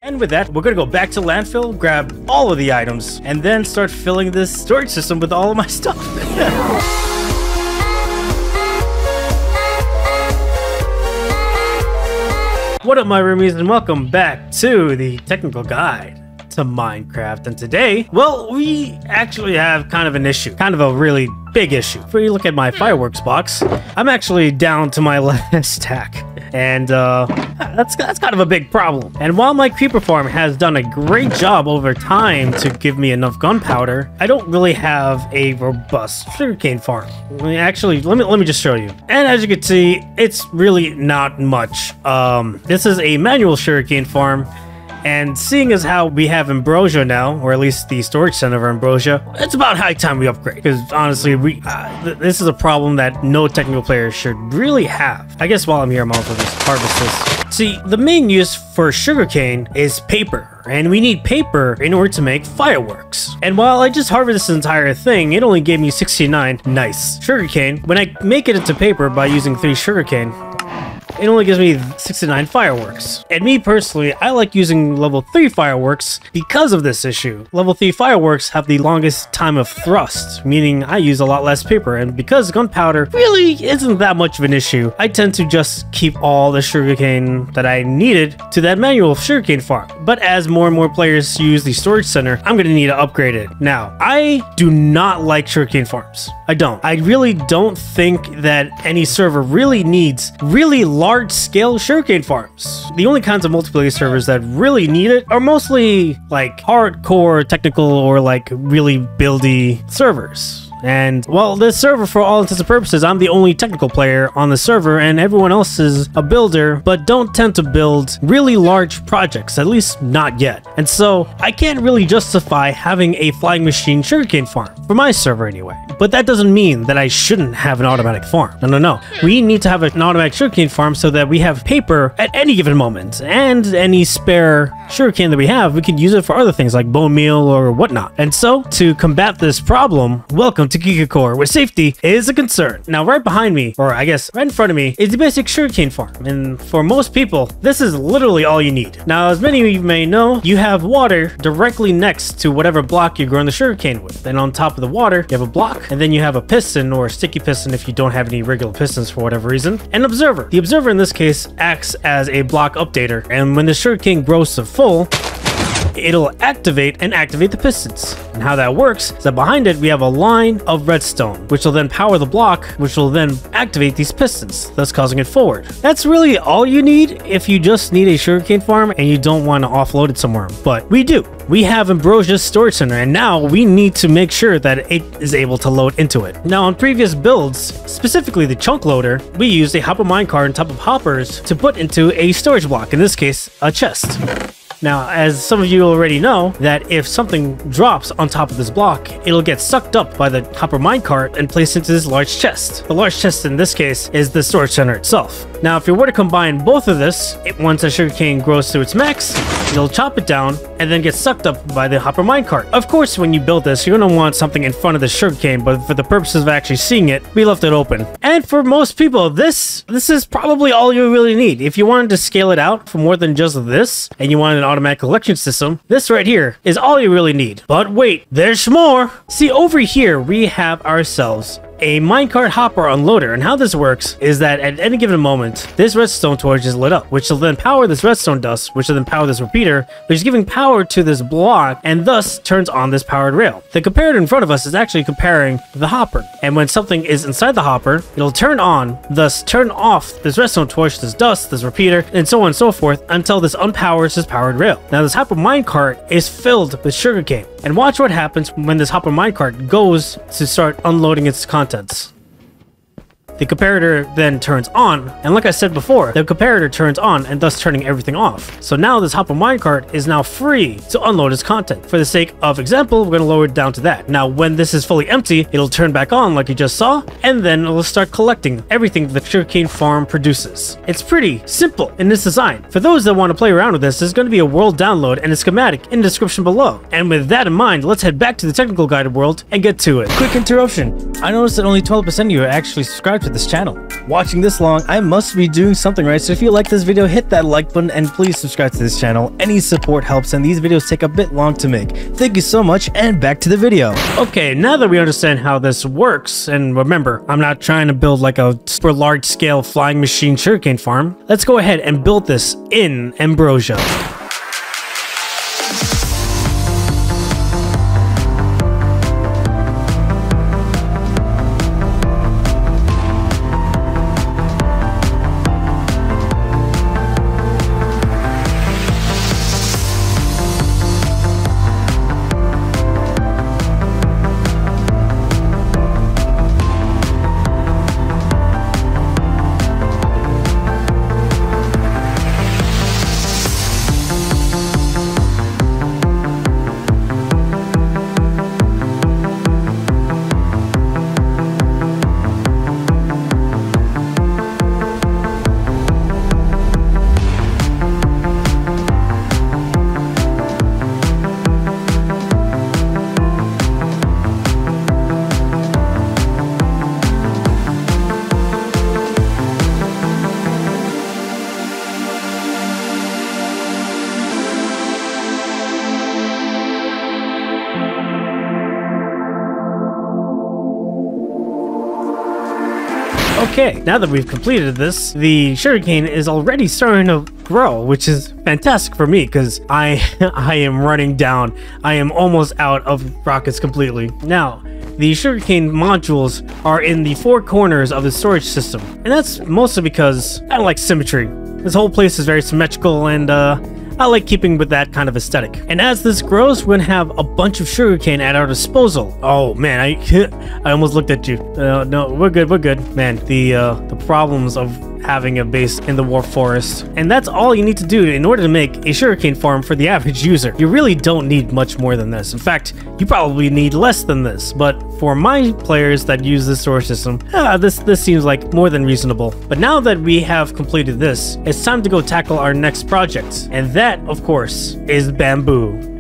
And with that, we're gonna go back to landfill, grab all of the items, and then start filling this storage system with all of my stuff. What up, my roomies, and welcome back to the technical guide to Minecraft. And today, well, we actually have kind of an issue, kind of a really big issue. If you look at my fireworks box, I'm actually down to my last stack, and that's kind of a big problem. And while my creeper farm has done a great job over time to give me enough gunpowder, I don't really have a robust sugarcane farm. Actually, let me just show you. And as you can see, it's really not much. This is a manual sugarcane farm. And seeing as how we have ambrosia now, or at least the storage center of ambrosia, it's about high time we upgrade. Because honestly, this is a problem that no technical player should really have. I guess while I'm here, I'm also just harvest this. See, the main use for sugarcane is paper, and we need paper in order to make fireworks. And while I just harvested this entire thing, it only gave me 69 nice sugarcane. When I make it into paper by using 3 sugarcane, it only gives me 69 fireworks. And me personally, I like using level 3 fireworks because of this issue. Level 3 fireworks have the longest time of thrust, meaning I use a lot less paper, and because gunpowder really isn't that much of an issue, I tend to just keep all the sugarcane that I needed to that manual sugarcane farm. But as more and more players use the storage center, I'm gonna need to upgrade it. Now, I do not like sugarcane farms. I don't. I really don't think that any server really needs really large-scale sugarcane farms. The only kinds of multiplayer servers that really need it are mostly like hardcore technical or like really buildy servers. And well, this server, for all intents and purposes, I'm the only technical player on the server, and everyone else is a builder, but don't tend to build really large projects, at least not yet. And so I can't really justify having a flying machine sugarcane farm, for my server anyway. But that doesn't mean that I shouldn't have an automatic farm. No. We need to have an automatic sugarcane farm so that we have paper at any given moment, and any spare sugarcane that we have, we can use it for other things like bone meal or whatnot. And so, to combat this problem, welcome to KiguCorp, where safety is a concern. Now, right behind me, or I guess right in front of me, is the basic sugarcane farm. And for most people, this is literally all you need. Now, as many of you may know, you have water directly next to whatever block you're growing the sugarcane with. And on top of the water, you have a block, and then you have a piston or a sticky piston if you don't have any regular pistons for whatever reason, and an observer. The observer in this case acts as a block updater, and when the sugarcane grows to full, it'll activate the pistons. And how that works is that behind it we have a line of redstone, which will then power the block, which will then activate these pistons, thus causing it forward. That's really all you need if you just need a sugarcane farm and you don't want to offload it somewhere. But we do. We have Ambrosia's storage center, and now we need to make sure that it is able to load into it. Now, on previous builds, specifically the chunk loader, we used a hopper minecart on top of hoppers to put into a storage block, in this case, a chest. Now, as some of you already know, that if something drops on top of this block, it'll get sucked up by the hopper minecart and placed into this large chest. The large chest in this case is the storage center itself. Now, if you were to combine both of this, once the sugarcane grows to its max, it'll chop it down and then get sucked up by the hopper minecart. Of course, when you build this, you're gonna want something in front of the sugarcane, but for the purposes of actually seeing it, we left it open. And for most people, this is probably all you really need. If you wanted to scale it out for more than just this, and you wanted an automatic collection system, this right here is all you really need. But wait, there's more! See, over here, we have ourselves a minecart hopper unloader, and how this works is that at any given moment, this redstone torch is lit up, which will then power this redstone dust, which will then power this repeater, which is giving power to this block, and thus turns on this powered rail. The comparator in front of us is actually comparing the hopper, and when something is inside the hopper, it'll turn on, thus turn off this redstone torch, this dust, this repeater, and so on and so forth, until this unpowers this powered rail. Now, this hopper minecart is filled with sugarcane, and watch what happens when this hopper minecart goes to start unloading its contents. The comparator then turns on, and like I said before, the comparator turns on and thus turning everything off. So now this hopper minecart is now free to unload its content. For the sake of example, we're going to lower it down to that. Now, when this is fully empty, it'll turn back on like you just saw, and then it'll start collecting everything the sugarcane farm produces. It's pretty simple in this design. For those that want to play around with this, there's going to be a world download and a schematic in the description below. And with that in mind, let's head back to the technical guided world and get to it. Quick interruption. I noticed that only 12% of you are actually subscribed to this channel. Watching this long, I must be doing something right, so if you like this video, hit that like button and please subscribe to this channel. Any support helps and these videos take a bit long to make. Thank you so much, and back to the video. Okay, now that we understand how this works, and remember, I'm not trying to build like a super large scale flying machine sugarcane farm, let's go ahead and build this in Ambrosia. Okay, now that we've completed this, the sugarcane is already starting to grow, which is fantastic for me because I am running down. I am almost out of rockets completely. Now, the sugarcane modules are in the four corners of the storage system, and that's mostly because I like symmetry. This whole place is very symmetrical, and I like keeping with that kind of aesthetic. And as this grows, we're gonna have a bunch of sugarcane at our disposal. Oh man, I almost looked at you. No, we're good, man. The problems of having a base in the warp forest. And that's all you need to do in order to make a sugarcane farm for the average user. You really don't need much more than this. In fact, you probably need less than this. But for my players that use this storage system, this seems like more than reasonable. But now that we have completed this, it's time to go tackle our next project. And that, of course, is bamboo.